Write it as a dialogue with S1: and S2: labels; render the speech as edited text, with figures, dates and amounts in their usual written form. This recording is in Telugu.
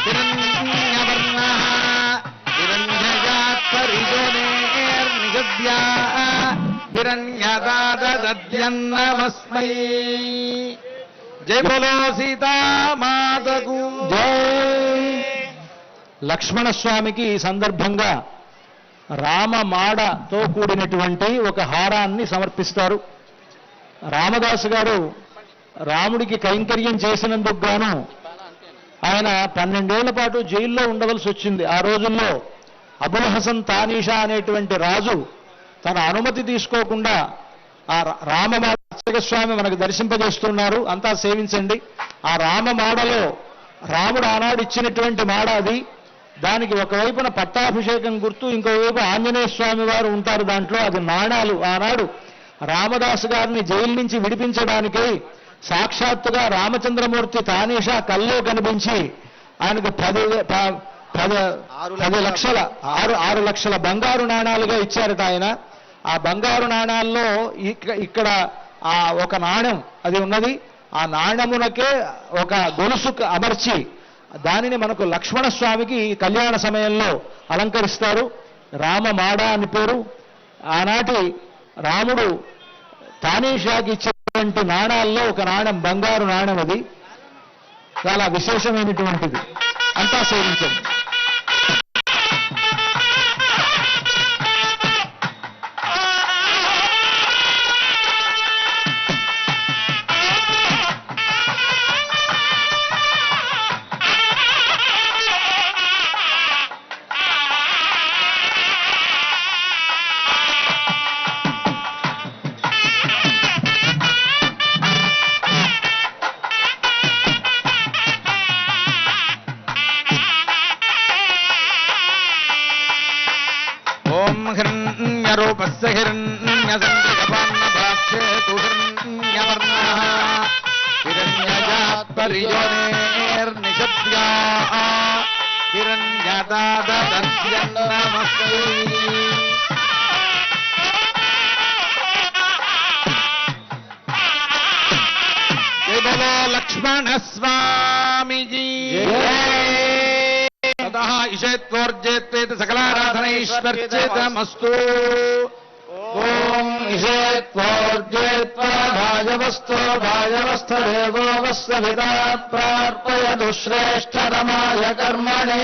S1: హిరణ్యవర్ణః హిరణ్యజాత్ పరిజోనేర్నిషద్యా హిరణ్యదాదద్యన్నమస్మై. జై బోలో సీతామాతకు జై.
S2: లక్ష్మణస్వామికి ఈ సందర్భంగా రామమాడతో కూడినటువంటి ఒక హారాన్ని సమర్పిస్తారు. రామదాసు గారు రాముడికి కైంకర్యం చేసినందుకు గాను ఆయన 12 ఏళ్ల పాటు జైల్లో ఉండవలసి వచ్చింది. ఆ రోజుల్లో అబుల్ హసన్ తానీషా అనేటువంటి రాజు తన అనుమతి తీసుకోకుండా ఆ రామమాడ స్వామి మనకు దర్శింపజేస్తున్నారు, అంతా సేవించండి. ఆ రామమాడలో రాముడు ఆనాడు ఇచ్చినటువంటి మాడ అది. దానికి ఒకవైపున పట్టాభిషేకం గుర్తు, ఇంకోవైపు ఆంజనేయ స్వామి వారు ఉంటారు దాంట్లో. అది నాణాలు. ఆనాడు రామదాసు గారిని జైలు నుంచి విడిపించడానికి సాక్షాత్తుగా రామచంద్రమూర్తి తానీషా కల్లో కనిపించి ఆయనకు 6 లక్షల బంగారు నాణాలుగా ఇచ్చారట ఆయన. ఆ బంగారు నాణాల్లో ఇక్కడ ఒక నాణ్యం అది ఉన్నది. ఆ నాణ్యమునకే ఒక గొలుసు అమర్చి దానిని మనకు లక్ష్మణస్వామికి కళ్యాణ సమయంలో అలంకరిస్తారు. రామమాడ అని పేరు. ఆనాటి రాముడు తానీషాకి ఇచ్చినటువంటి నాణాల్లో ఒక నాణ్యం బంగారు నాణ్యం. అది చాలా విశేషమైనటువంటిది. అంతా సేవించండి.
S1: హిరణ్యరూపస్య హిరణ్యసంకృతపాన్నభాక్షేతు హిరణ్యవర్ణః హిరణ్యజాత్ పరిజోనేర్నిషద్యా హిరణ్యదాదద్యన్నమస్మై. జై బోలో లక్ష్మణస్వామిజీ. తతః ఇషేత్వోర్జేత్వేతి సకలారాధనైశ్వర్చేతమస్తు.
S2: ఓం ఇషేత్వోర్జేత్వా భాజవస్తో భాజవస్థదేవో వస్సవితా ప్రార్పయతు శ్రేష్ఠతమాయ కర్మణే.